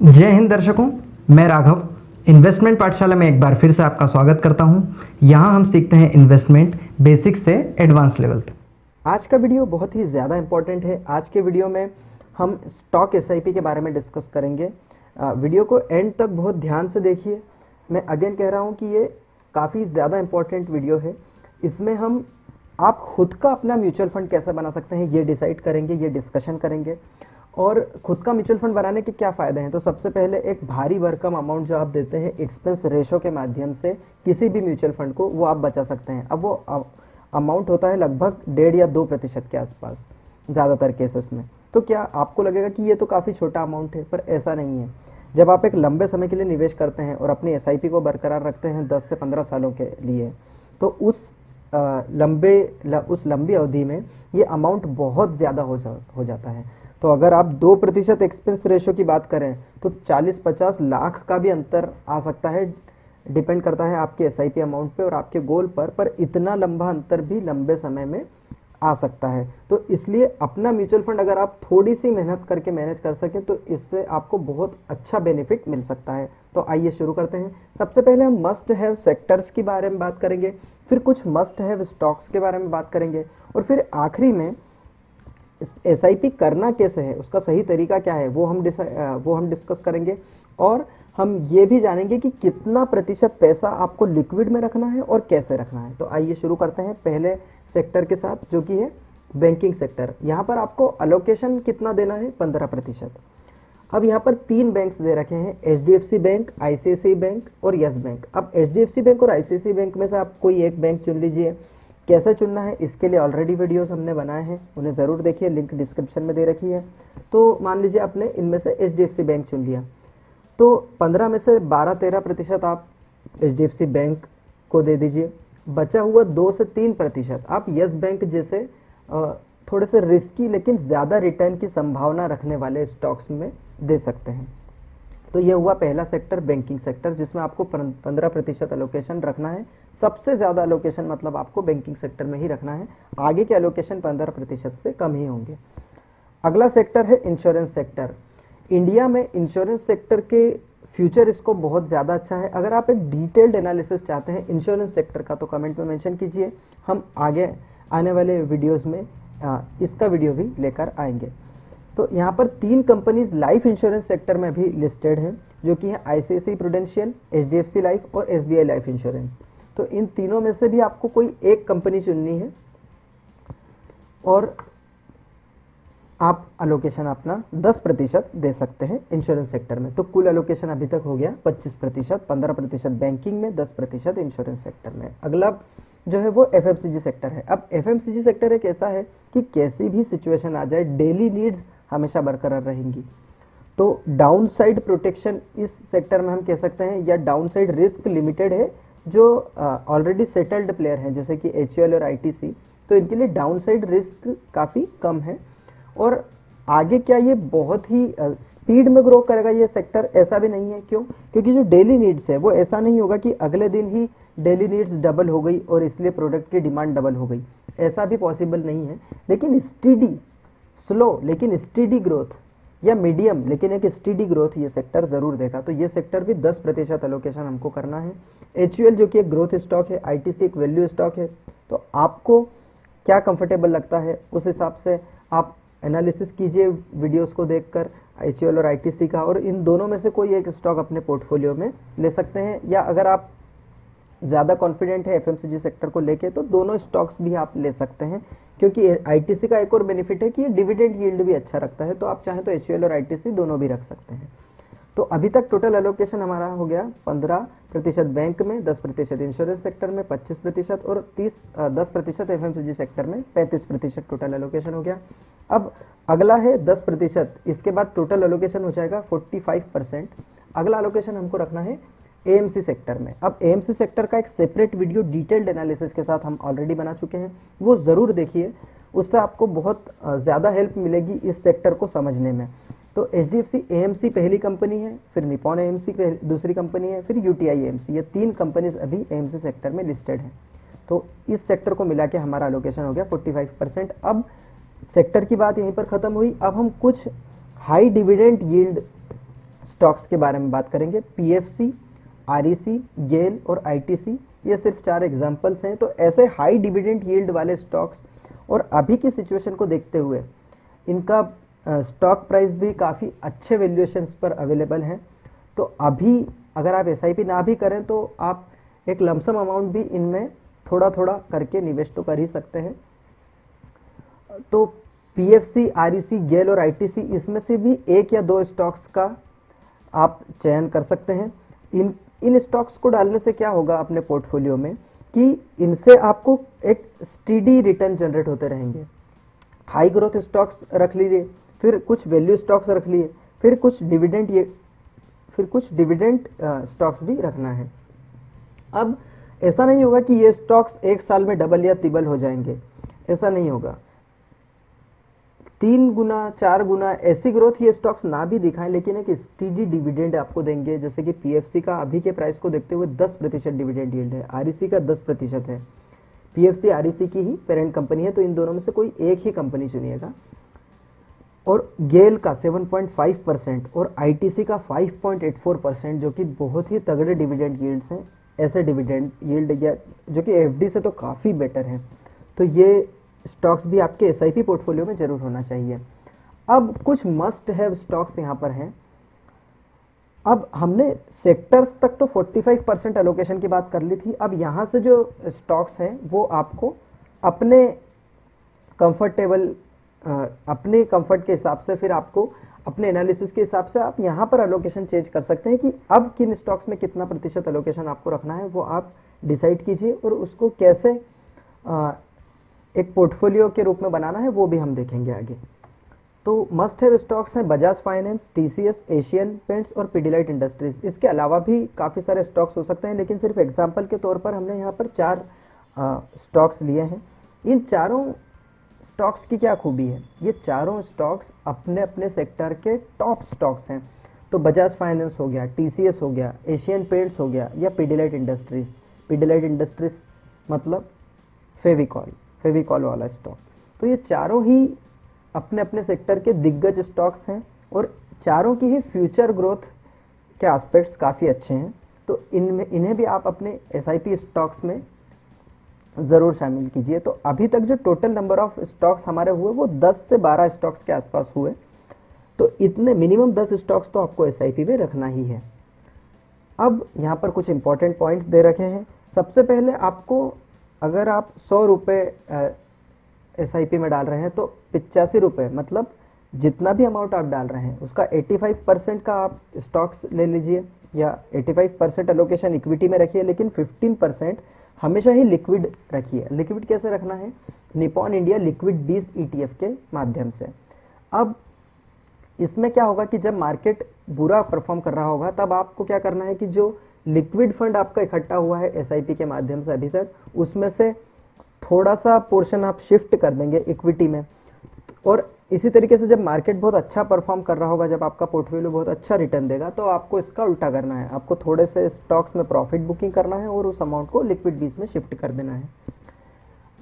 जय हिंद दर्शकों, मैं राघव इन्वेस्टमेंट पाठशाला में एक बार फिर से आपका स्वागत करता हूं। यहां हम सीखते हैं इन्वेस्टमेंट बेसिक से एडवांस लेवल तक। आज का वीडियो बहुत ही ज़्यादा इंपॉर्टेंट है। आज के वीडियो में हम स्टॉक एसआईपी के बारे में डिस्कस करेंगे। वीडियो को एंड तक बहुत ध्यान से देखिए। मैं अगेन कह रहा हूं कि ये काफ़ी ज़्यादा इंपॉर्टेंट वीडियो है। इसमें हम आप खुद का अपना म्यूचुअल फंड कैसे बना सकते हैं ये डिसाइड करेंगे, ये डिस्कशन करेंगे। और खुद का म्यूचुअल फंड बनाने के क्या फ़ायदे हैं। तो सबसे पहले एक भारी भरकम अमाउंट जो आप देते हैं एक्सपेंस रेशो के माध्यम से किसी भी म्यूचुअल फंड को, वो आप बचा सकते हैं। अब वो अमाउंट होता है लगभग 1.5 या 2% के आसपास ज़्यादातर केसेस में। तो क्या आपको लगेगा कि ये तो काफ़ी छोटा अमाउंट है, पर ऐसा नहीं है। जब आप एक लंबे समय के लिए निवेश करते हैं और अपनी एसआईपी को बरकरार रखते हैं 10 से 15 सालों के लिए, तो उस लंबी अवधि में ये अमाउंट बहुत ज़्यादा हो जाता है। तो अगर आप 2% एक्सपेंस रेशो की बात करें तो 40-50 लाख का भी अंतर आ सकता है। डिपेंड करता है आपके एसआईपी अमाउंट पे और आपके गोल पर इतना लंबा अंतर भी लंबे समय में आ सकता है। तो इसलिए अपना म्यूचुअल फंड अगर आप थोड़ी सी मेहनत करके मैनेज कर सकें तो इससे आपको बहुत अच्छा बेनिफिट मिल सकता है। तो आइए शुरू करते हैं। सबसे पहले हम मस्ट हैव सेक्टर्स के बारे में बात करेंगे, फिर कुछ मस्ट हैव स्टॉक्स के बारे में बात करेंगे, और फिर आखिरी में एसआईपी करना कैसे है, उसका सही तरीका क्या है, वो हम डिस्कस करेंगे। और हम ये भी जानेंगे कि कितना प्रतिशत पैसा आपको लिक्विड में रखना है और कैसे रखना है। तो आइए शुरू करते हैं पहले सेक्टर के साथ, जो कि है बैंकिंग सेक्टर। यहाँ पर आपको अलोकेशन कितना देना है, 15%। अब यहाँ पर 3 बैंक्स दे रखे हैं, एचडीएफसी बैंक, आईसीआईसीआई बैंक और यस बैंक। अब एचडीएफसी बैंक और आईसीआईसीआई बैंक में से आप कोई एक बैंक चुन लीजिए। कैसे चुनना है इसके लिए ऑलरेडी वीडियोस हमने बनाए हैं, उन्हें ज़रूर देखिए, लिंक डिस्क्रिप्शन में दे रखी है। तो मान लीजिए आपने इनमें से एचडीएफसी बैंक चुन लिया, तो 15 में से 12-13% आप एचडीएफसी बैंक को दे दीजिए। बचा हुआ 2 से 3% आप यस बैंक जैसे थोड़े से रिस्की लेकिन ज़्यादा रिटर्न की संभावना रखने वाले स्टॉक्स में दे सकते हैं। तो यह हुआ पहला सेक्टर, बैंकिंग सेक्टर, जिसमें आपको 15% अलोकेशन रखना है। सबसे ज़्यादा अलोकेशन मतलब आपको बैंकिंग सेक्टर में ही रखना है, आगे के अलोकेशन 15% से कम ही होंगे। अगला सेक्टर है इंश्योरेंस सेक्टर। इंडिया में इंश्योरेंस सेक्टर के फ्यूचर इसको बहुत ज़्यादा अच्छा है। अगर आप एक डिटेल्ड एनालिसिस चाहते हैं इंश्योरेंस सेक्टर का तो कमेंट में मेंशन कीजिए, हम आगे आने वाले वीडियोस में इसका वीडियो भी लेकर आएंगे। तो यहाँ पर 3 कंपनीज लाइफ इंश्योरेंस सेक्टर में भी लिस्टेड हैं, जो कि है आईसीआईसीआई प्रूडेंशियल, एचडीएफसी लाइफ और एसबीआई लाइफ इंश्योरेंस। तो इन तीनों में से भी आपको कोई एक कंपनी चुननी है और आप अलोकेशन अपना 10% दे सकते हैं इंश्योरेंस सेक्टर में। तो कुल अलोकेशन अभी तक हो गया 25%, 15% बैंकिंग में, 10% इंश्योरेंस सेक्टर में। अगला जो है वो एफएमसीजी सेक्टर है। अब एफएमसीजी सेक्टर एक ऐसा है कि कैसी भी सिचुएशन आ जाए डेली नीड्स हमेशा बरकरार रहेंगी। तो डाउन साइड प्रोटेक्शन इस सेक्टर में हम कह सकते हैं, या डाउन साइड रिस्क लिमिटेड है। जो ऑलरेडी सेटल्ड प्लेयर हैं जैसे कि एचयूएल और आईटीसी, तो इनके लिए डाउन साइड रिस्क काफ़ी कम है। और आगे क्या ये बहुत ही स्पीड में ग्रो करेगा ये सेक्टर, ऐसा भी नहीं है। क्यों? क्योंकि जो डेली नीड्स है वो ऐसा नहीं होगा कि अगले दिन ही डेली नीड्स डबल हो गई और इसलिए प्रोडक्ट की डिमांड डबल हो गई, ऐसा भी पॉसिबल नहीं है। लेकिन स्टीडी, स्लो लेकिन स्टीडी ग्रोथ, या मीडियम लेकिन एक स्टीडी ग्रोथ ये सेक्टर ज़रूर देगा। तो ये सेक्टर भी 10% अलोकेशन हमको करना है। एचयूएल जो कि एक ग्रोथ स्टॉक है, आईटीसी एक वैल्यू स्टॉक है। तो आपको क्या कंफर्टेबल लगता है उस हिसाब से आप एनालिसिस कीजिए वीडियोस को देखकर एचयूएल और आईटीसी का, और इन दोनों में से कोई एक स्टॉक अपने पोर्टफोलियो में ले सकते हैं। या अगर आप ज़्यादा कॉन्फिडेंट है एफएमसीजी सेक्टर को लेके तो दोनों स्टॉक्स भी आप ले सकते हैं, क्योंकि आईटीसी का एक और बेनिफिट है कि ये डिविडेंड यील्ड भी अच्छा रखता है। तो आप चाहें तो एचयूएल और आईटीसी दोनों भी रख सकते हैं। तो अभी तक टोटल एलोकेशन हमारा हो गया 15% बैंक में, 10% इंश्योरेंस सेक्टर में, 25% और 10% एफएमसीजी सेक्टर में, 35% टोटल एलोकेशन हो गया। अब अगला है 10%, इसके बाद टोटल एलोकेशन हो जाएगा 45%। अगला एलोकेशन हमको रखना है एएमसी सेक्टर में। अब एएमसी सेक्टर का एक सेपरेट वीडियो डिटेल्ड एनालिसिस के साथ हम ऑलरेडी बना चुके हैं, वो ज़रूर देखिए, उससे आपको बहुत ज़्यादा हेल्प मिलेगी इस सेक्टर को समझने में। तो एचडीएफसी एएमसी पहली कंपनी है, फिर निपॉन एएमसी दूसरी कंपनी है, फिर यूटीआई एएमसी, ये 3 कंपनीज अभी एएमसी सेक्टर में लिस्टेड हैं। तो इस सेक्टर को मिला के हमारा एलोकेशन हो गया 45%। अब सेक्टर की बात यहीं पर ख़त्म हुई। अब हम कुछ हाई डिविडेंड यील्ड स्टॉक्स के बारे में बात करेंगे। पीएफसी, आरईसी, गेल और आईटीसी, ये सिर्फ 4 एग्जांपल्स हैं। तो ऐसे हाई डिविडेंड यील्ड वाले स्टॉक्स और अभी की सिचुएशन को देखते हुए इनका स्टॉक प्राइस भी काफ़ी अच्छे वैल्यूएशंस पर अवेलेबल हैं। तो अभी अगर आप एसआईपी ना भी करें तो आप एक लमसम अमाउंट भी इनमें थोड़ा थोड़ा करके निवेश तो कर ही सकते हैं। तो पीएफसी, आरईसी, गेल और आईटीसी, इसमें से भी 1 या 2 स्टॉक्स का आप चयन कर सकते हैं। इन स्टॉक्स को डालने से क्या होगा अपने पोर्टफोलियो में कि इनसे आपको एक स्टीडी रिटर्न जनरेट होते रहेंगे। हाई ग्रोथ स्टॉक्स रख लीजिए, फिर कुछ वैल्यू स्टॉक्स रख लिए, फिर कुछ डिविडेंड स्टॉक्स भी रखना है। अब ऐसा नहीं होगा कि ये स्टॉक्स 1 साल में डबल या ट्रिपल हो जाएंगे, ऐसा नहीं होगा। 3 गुना 4 गुना ऐसी ग्रोथ ये स्टॉक्स ना भी दिखाएं, लेकिन एक स्टीडी डिविडेंड आपको देंगे। जैसे कि पीएफसी का अभी के प्राइस को देखते हुए 10% डिविडेंड यील्ड है, आरईसी का 10% है। पीएफसी आरईसी की ही पेरेंट कंपनी है, तो इन दोनों में से कोई एक ही कंपनी चुनिएगा। और गेल का 7.5% और आईटीसी का 5.84%, जो कि बहुत ही तगड़े डिविडेंड यील्ड्स हैं। ऐसे डिविडेंड यील्ड या जो कि एफडी से तो काफ़ी बेटर है। तो ये स्टॉक्स भी आपके एसआईपी पोर्टफोलियो में जरूर होना चाहिए। अब कुछ मस्ट हैव स्टॉक्स यहाँ पर हैं। अब हमने सेक्टर्स तक तो 45% एलोकेशन की बात कर ली थी। अब यहाँ से जो स्टॉक्स हैं वो आपको अपने अपने कंफर्ट के हिसाब से, फिर आपको अपने एनालिसिस के हिसाब से आप यहाँ पर एलोकेशन चेंज कर सकते हैं कि अब किन स्टॉक्स में कितना प्रतिशत एलोकेशन आपको रखना है, वो आप डिसाइड कीजिए और उसको कैसे एक पोर्टफोलियो के रूप में बनाना है वो भी हम देखेंगे आगे। तो मस्ट हैव स्टॉक्स हैं Bajaj finance, TCS, Asian paints और पिडिलाइट इंडस्ट्रीज। इसके अलावा भी काफ़ी सारे स्टॉक्स हो सकते हैं, लेकिन सिर्फ एग्जाम्पल के तौर पर हमने यहाँ पर 4 स्टॉक्स लिए हैं। इन चारों स्टॉक्स की क्या खूबी है, ये चारों स्टॉक्स अपने अपने सेक्टर के टॉप स्टॉक्स हैं। तो बजाज फाइनेंस हो गया, टीसीएस हो गया, एशियन पेंट्स हो गया या पिडिलाइट इंडस्ट्रीज। पिडिलाइट इंडस्ट्रीज मतलब फेविकॉल वाला स्टॉक। तो ये चारों ही अपने अपने सेक्टर के दिग्गज स्टॉक्स हैं और चारों की ही फ्यूचर ग्रोथ के एस्पेक्ट्स काफ़ी अच्छे हैं। तो इन्हें भी आप अपने एसआईपी स्टॉक्स में ज़रूर शामिल कीजिए। तो अभी तक जो टोटल नंबर ऑफ स्टॉक्स हमारे हुए वो 10 से 12 स्टॉक्स के आसपास हुए। तो इतने मिनिमम 10 स्टॉक्स तो आपको एसआईपी में रखना ही है। अब यहाँ पर कुछ इंपॉर्टेंट पॉइंट्स दे रखे हैं। सबसे पहले आपको, अगर आप 100 रुपये एसआईपी में डाल रहे हैं तो 85 रुपये, मतलब जितना भी अमाउंट आप डाल रहे हैं उसका 85% का आप स्टॉक्स ले लीजिए या 85% एलोकेशन इक्विटी में रखिए, लेकिन 15% हमेशा ही लिक्विड रखिए। लिक्विड कैसे रखना है? निपॉन इंडिया लिक्विड 20 ईटीएफ के माध्यम से। अब इसमें क्या होगा कि जब मार्केट बुरा परफॉर्म कर रहा होगा तब आपको क्या करना है कि जो लिक्विड फंड आपका इकट्ठा हुआ है एसआईपी के माध्यम से अभी तक, उसमें से थोड़ा सा पोर्शन आप शिफ्ट कर देंगे इक्विटी में। और इसी तरीके से जब मार्केट बहुत अच्छा परफॉर्म कर रहा होगा, जब आपका पोर्टफोलियो बहुत अच्छा रिटर्न देगा, तो आपको इसका उल्टा करना है। आपको थोड़े से स्टॉक्स में प्रॉफिट बुकिंग करना है और उस अमाउंट को लिक्विड 20 में शिफ्ट कर देना है।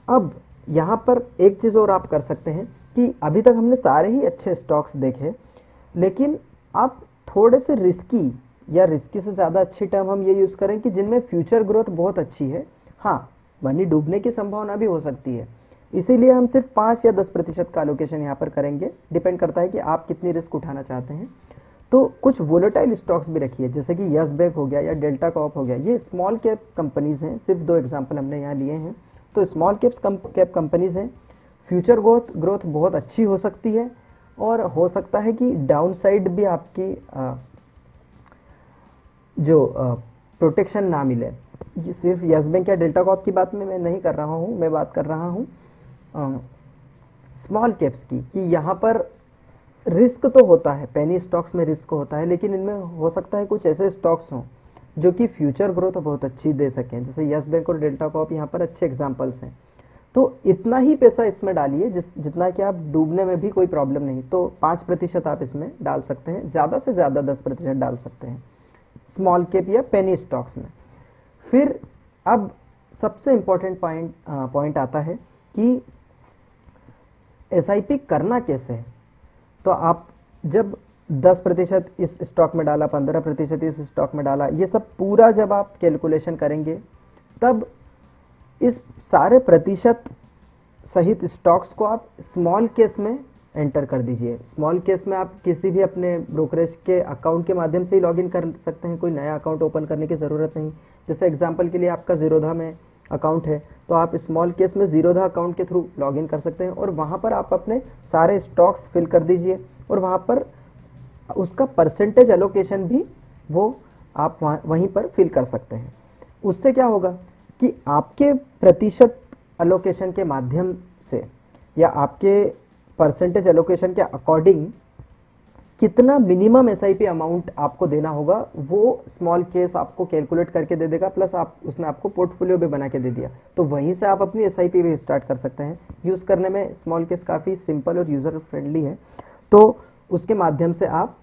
अब यहाँ पर एक चीज़ और आप कर सकते हैं कि अभी तक हमने सारे ही अच्छे स्टॉक्स देखे, लेकिन आप थोड़े से रिस्की या रिस्की से ज़्यादा अच्छी टर्म हम ये यूज़ करें कि जिनमें फ्यूचर ग्रोथ बहुत अच्छी है, हाँ मनी डूबने की संभावना भी हो सकती है, इसीलिए हम सिर्फ 5 या 10% का एलोकेशन यहाँ पर करेंगे। डिपेंड करता है कि आप कितनी रिस्क उठाना चाहते हैं। तो कुछ वोलेटाइल स्टॉक्स भी रखिए, जैसे कि यस बैंक हो गया या डेल्टा कॉप हो गया। ये स्मॉल कैप कंपनीज हैं, सिर्फ 2 एग्जाम्पल हमने यहाँ लिए हैं। तो स्मॉल कैप कंपनीज हैं, फ्यूचर ग्रोथ बहुत अच्छी हो सकती है और हो सकता है कि डाउन साइड भी आपकी जो प्रोटेक्शन ना मिले। सिर्फ यस बैंक या डेल्टा कॉप की बात में मैं नहीं कर रहा हूँ, मैं बात कर रहा हूँ स्मॉल कैप्स की, कि यहाँ पर रिस्क तो होता है, पेनी स्टॉक्स में रिस्क होता है, लेकिन इनमें हो सकता है कुछ ऐसे स्टॉक्स हों जो कि फ्यूचर ग्रोथ बहुत अच्छी दे सकें। जैसे यस बैंक और डेल्टा कॉप यहाँ पर अच्छे एग्जांपल्स हैं। तो इतना ही पैसा इसमें डालिए जितना कि आप डूबने में भी कोई प्रॉब्लम नहीं। तो 5% आप इसमें डाल सकते हैं, ज़्यादा से ज़्यादा 10% डाल सकते हैं स्मॉल कैप या पेनी स्टॉक्स में। फिर अब सबसे इम्पोर्टेंट पॉइंट आता है कि एसआईपी करना कैसे है। तो आप जब 10% इस स्टॉक में डाला, 15% इस स्टॉक में डाला, ये सब पूरा जब आप कैलकुलेशन करेंगे तब इस सारे प्रतिशत सहित स्टॉक्स को आप स्मॉल केस में एंटर कर दीजिए। स्मॉल केस में आप किसी भी अपने ब्रोकरेज के अकाउंट के माध्यम से ही लॉगिन कर सकते हैं, कोई नया अकाउंट ओपन करने की ज़रूरत नहीं। जैसे एग्जांपल के लिए आपका ज़ीरोधा में अकाउंट है तो आप स्मॉल केस में ज़ीरोधा अकाउंट के थ्रू लॉगिन कर सकते हैं और वहाँ पर आप अपने सारे स्टॉक्स फिल कर दीजिए और वहाँ पर उसका परसेंटेज एलोकेशन भी वो आप वहीं पर फिल कर सकते हैं। उससे क्या होगा कि आपके प्रतिशत एलोकेशन के माध्यम से या आपके परसेंटेज एलोकेशन के अकॉर्डिंग कितना मिनिमम एसआईपी अमाउंट आपको देना होगा वो स्मॉल केस आपको कैलकुलेट करके दे देगा, प्लस आप उसने आपको पोर्टफोलियो भी बना के दे दिया, तो वहीं से आप अपनी एसआईपी भी स्टार्ट कर सकते हैं। यूज़ करने में स्मॉल केस काफ़ी सिंपल और यूज़र फ्रेंडली है, तो उसके माध्यम से आप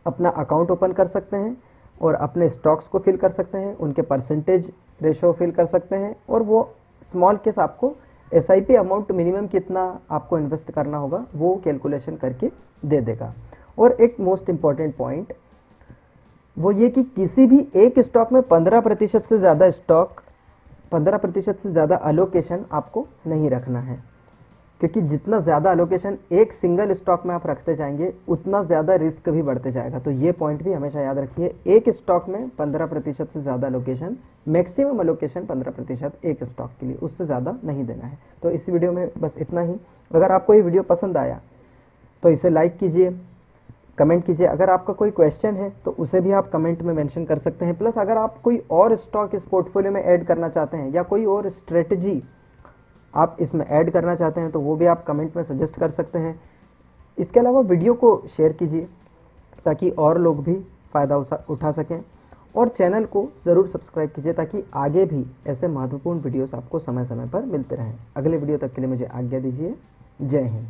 अपना अकाउंट ओपन कर सकते हैं और अपने स्टॉक्स को फिल कर सकते हैं, उनके परसेंटेज रेशो फिल कर सकते हैं और वो स्मॉल केस आपको एसआईपी अमाउंट मिनिमम कितना आपको इन्वेस्ट करना होगा वो कैलकुलेशन करके दे देगा। और एक मोस्ट इम्पॉर्टेंट पॉइंट वो ये कि किसी भी एक स्टॉक में 15% से ज़्यादा 15% से ज़्यादा अलोकेशन आपको नहीं रखना है, क्योंकि जितना ज़्यादा अलोकेशन एक सिंगल स्टॉक में आप रखते जाएंगे उतना ज़्यादा रिस्क भी बढ़ते जाएगा। तो ये पॉइंट भी हमेशा याद रखिए, एक स्टॉक में 15% से ज़्यादा अलोकेशन, मैक्सिमम अलोकेशन 15% एक स्टॉक के लिए, उससे ज़्यादा नहीं देना है। तो इस वीडियो में बस इतना ही। अगर आपको ये वीडियो पसंद आया तो इसे लाइक कीजिए, कमेंट कीजिए। अगर आपका कोई क्वेश्चन है तो उसे भी आप कमेंट में मेंशन कर सकते हैं। प्लस अगर आप कोई और स्टॉक इस पोर्टफोलियो में ऐड करना चाहते हैं या कोई और स्ट्रेटजी आप इसमें ऐड करना चाहते हैं तो वो भी आप कमेंट में सजेस्ट कर सकते हैं। इसके अलावा वीडियो को शेयर कीजिए ताकि और लोग भी फ़ायदा उठा सकें और चैनल को ज़रूर सब्सक्राइब कीजिए ताकि आगे भी ऐसे महत्वपूर्ण वीडियोस आपको समय समय पर मिलते रहें। अगले वीडियो तक के लिए मुझे आज्ञा दीजिए। जय हिंद।